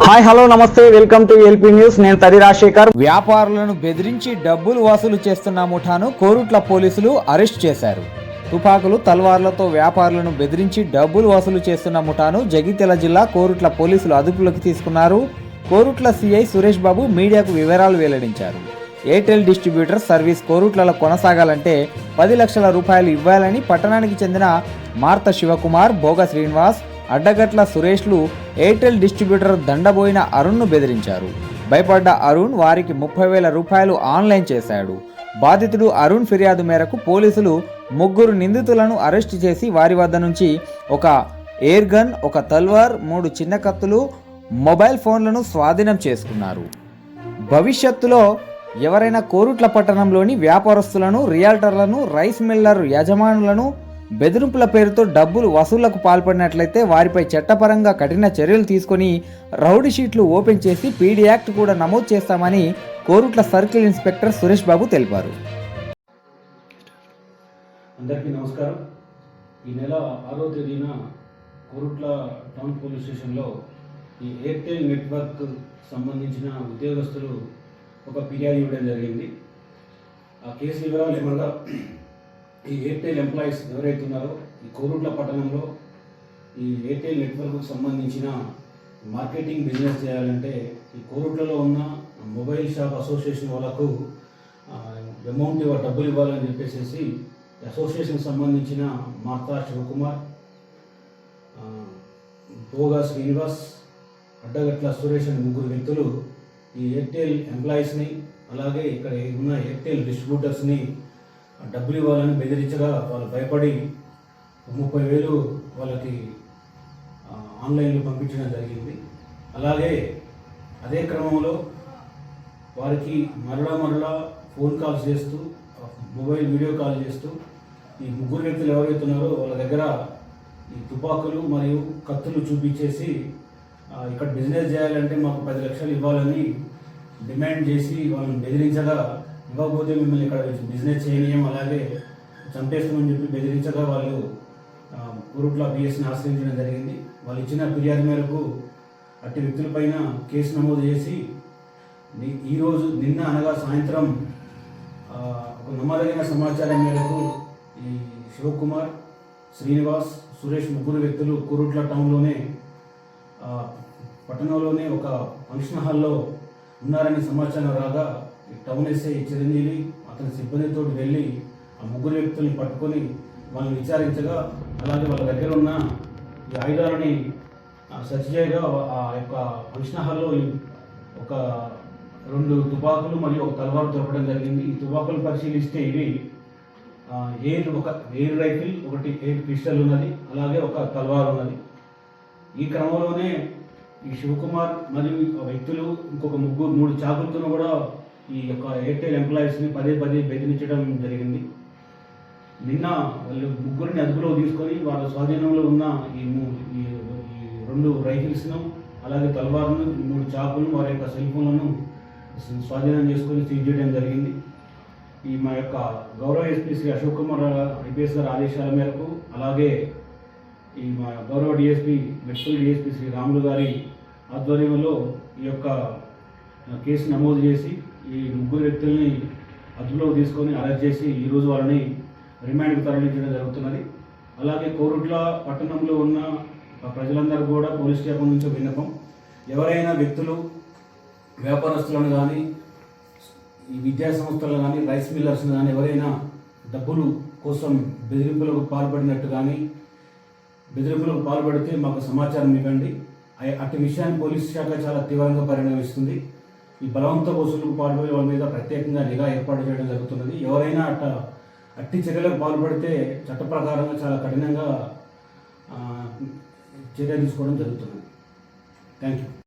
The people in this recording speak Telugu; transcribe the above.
హాయ్ హలో నమస్తే వెల్కమ్ టు ఎల్పీ న్యూస్. నేను తడి రాజశేఖర్. వ్యాపారులను బెదిరించి డబ్బులు వసూలు చేస్తున్న ముఠాను కోరుట్ల పోలీసులు అరెస్ట్ చేశారు. తుపాకులు తల్వార్లతో వ్యాపారులను బెదిరించి డబ్బులు వసూలు చేస్తున్న ముఠాను జగిత్యాల జిల్లా కోరుట్ల పోలీసులు అదుపులోకి తీసుకున్నారు. కోరుట్ల సిఐ సురేష్ బాబు మీడియాకు వివరాలు వెల్లడించారు. ఎయిర్టెల్ డిస్ట్రిబ్యూటర్ సర్వీస్ కోరుట్లలో కొనసాగాలంటే 10 లక్షల రూపాయలు ఇవ్వాలని పట్టణానికి చెందిన మార్త శివకుమార్, భోగ శ్రీనివాస్, అడ్డగట్ల సురేష్లు ఎయిర్టెల్ డిస్ట్రిబ్యూటర్ దండబోయిన అరుణ్ను బెదిరించారు. భయపడ్డ అరుణ్ వారికి 30,000 రూపాయలు ఆన్లైన్ చేశాడు. బాధితుడు అరుణ్ ఫిర్యాదు మేరకు పోలీసులు 3 నిందితులను అరెస్టు చేసి వారి వద్ద నుంచి ఒక ఎయిర్ గన్, ఒక తల్వార్, 3 చిన్న కత్తులు, మొబైల్ ఫోన్లను స్వాధీనం చేసుకున్నారు. భవిష్యత్తులో ఎవరైనా కోరుట్ల పట్టణంలోని వ్యాపారస్తులను, రియాల్టర్లను, రైస్ మిల్లర్ యజమానులను బెదిరింపుల పేరుతో డబ్బులు వసూళ్లకు పాల్పడినట్లయితే వారిపై చట్టపరంగా కఠిన చర్యలు తీసుకొని రౌడీ షీట్లు ఓపెన్ చేసి పీడీ యాక్ట్ కూడా నమోదు చేస్తామని కోరుట్ల సర్కిల్ ఇన్స్పెక్టర్ సురేష్ బాబు తెలిపారు. అందరికీ నమస్కారం. ఈ నెల 6వ తేదీన కోరుట్ల టౌన్ పోలీస్ స్టేషన్లో ఈ ఎయిర్టెల్ నెట్వర్క్ సంబంధించిన ఉద్యోగస్తులు ఒక ఫిర్యాదు ఇవ్వడం జరిగింది. ఆ కేసు వివరాలు ఏమనగా, ఈ ఎయిర్టెల్ ఎంప్లాయీస్ ఎవరైతే ఉన్నారో ఈ కోరుట్ల పట్టణంలో ఈ ఎయిర్టెల్ నెట్వర్క్కు సంబంధించిన మార్కెటింగ్ బిజినెస్ చేయాలంటే ఈ కోరుట్లలో ఉన్న మొబైల్ షాప్ అసోసియేషన్ వాళ్ళకు అమౌంట్ డబ్బులు ఇవ్వాలని చెప్పేసి అసోసియేషన్ సంబంధించిన మార్తా శివకుమార్, భోగా శ్రీనివాస్, అడ్డగట్ల సురేష్ అనే 3 వ్యక్తులు ఈ ఎయిర్టెల్ ఎంప్లాయీస్ని అలాగే ఇక్కడ ఉన్న ఎయిర్టెల్ డిస్ట్రిబ్యూటర్స్ని డబ్బులు ఇవ్వాలని బెదిరించగా వాళ్ళు భయపడి 30,000 వాళ్ళకి ఆన్లైన్లో పంపించడం జరిగింది. అలాగే అదే క్రమంలో వారికి మరలా ఫోన్ కాల్స్ చేస్తూ, మొబైల్ వీడియో కాల్ చేస్తూ ఈ 3 వ్యక్తులు ఎవరైతే ఉన్నారో వాళ్ళ దగ్గర ఈ తుపాకులు మరియు కత్తులు చూపించేసి ఇక్కడ బిజినెస్ చేయాలంటే మాకు 10 లక్షలు ఇవ్వాలని డిమాండ్ చేసి వాళ్ళని బెదిరించగా, ఇవ్వకపోతే మిమ్మల్ని ఇక్కడ బిజినెస్ చేయనీయం, అలాగే చంపేస్తామని చెప్పి బెదిరించగా వాళ్ళు కోరుట్ల పిఎస్ని ఆశ్రయించడం జరిగింది. వాళ్ళు ఇచ్చిన ఫిర్యాదు మేరకు అట్టి వ్యక్తులపైన కేసు నమోదు చేసి నిన్న అనగా సాయంత్రం ఒక నమ్మదగిన సమాచారం మేరకు ఈ శివకుమార్, శ్రీనివాస్, సురేష్ 3 వ్యక్తులు కోరుట్ల టౌన్లోనే పట్టణంలోనే ఒక ఫంక్షన్ హాల్లో ఉన్నారని సమాచారం రాగా టౌన్ ఎస్ఐ చిరంజీవి అతని సిబ్బందితో వెళ్ళి ఆ 3 వ్యక్తుల్ని పట్టుకొని వాళ్ళని విచారించగా, అలాగే వాళ్ళ దగ్గర ఉన్న ఈ ఆయుధాలని సెర్చ్ చేయగా ఆ యొక్క ఫంక్షన్ హాల్లో ఒక 2 తుపాకులు మరియు ఒక తల్వారు దొరకడం జరిగింది. ఈ తుపాకులు పరిశీలిస్తే ఇవి ఒక ఎయిర్ రైఫిల్, ఒకటి ఎయిర్ పిస్టల్ ఉన్నది, అలాగే ఒక తల్వార్ ఉన్నది. ఈ క్రమంలోనే ఈ శివకుమార్ మరియు వ్యక్తులు ఇంకొక 3 చాకులతో కూడా ఈ యొక్క ఎయిర్టెల్ ఎంప్లాయీస్ని పదే బెదిరించడం జరిగింది. నిన్న వాళ్ళు 3 అదుపులో తీసుకొని వాళ్ళ స్వాధీనంలో ఉన్న ఈ 2 రైఫిల్స్ను, అలాగే తల్వార్ను, 3 చాకులను, వారి యొక్క సెల్ ఫోన్లను స్వాధీనం చేసుకొని సీజ్ చేయడం జరిగింది. ఈ మా యొక్క గౌరవ ఎస్పీ శ్రీ అశోక్ కుమార్ ఐపీఎస్ గారి ఆదేశాల మేరకు, అలాగే ఈ మా గౌరవ డిఎస్పీ మెట్పల్లి డిఎస్పీ శ్రీ రాములు గారి ఆధ్వర్యంలో ఈ యొక్క కేసు నమోదు చేసి ఈ 3 వ్యక్తుల్ని అదుపులో తీసుకొని అరెస్ట్ చేసి ఈరోజు వాళ్ళని రిమాండ్కు తరలించడం జరుగుతున్నది. అలాగే కోరుట్ల పట్టణంలో ఉన్న ప్రజలందరూ కూడా పోలీస్ స్టేషన్ నుంచి విన్నపం, ఎవరైనా వ్యక్తులు వ్యాపారస్తులను కానీ, ఈ విద్యా సంస్థలను కానీ, రైస్ మిల్లర్స్ని కానీ ఎవరైనా డబ్బులు కోసం బెదిరింపులకు పాల్పడినట్టు కానీ బెదిరింపులకు పాల్పడితే మాకు సమాచారం ఇవ్వండి. అట్టి విషయాన్ని పోలీసు శాఖ చాలా తీవ్రంగా పరిగణిస్తుంది. ఈ బలవంత వసూలుకు పాల్పడే వాళ్ళ మీద ప్రత్యేకంగా నిఘా ఏర్పాటు చేయడం జరుగుతున్నది. ఎవరైనా అట్టి చర్యలకు పాల్పడితే చట్ట ప్రకారంగా చాలా కఠినంగా చర్య తీసుకోవడం జరుగుతున్నది. Thank you.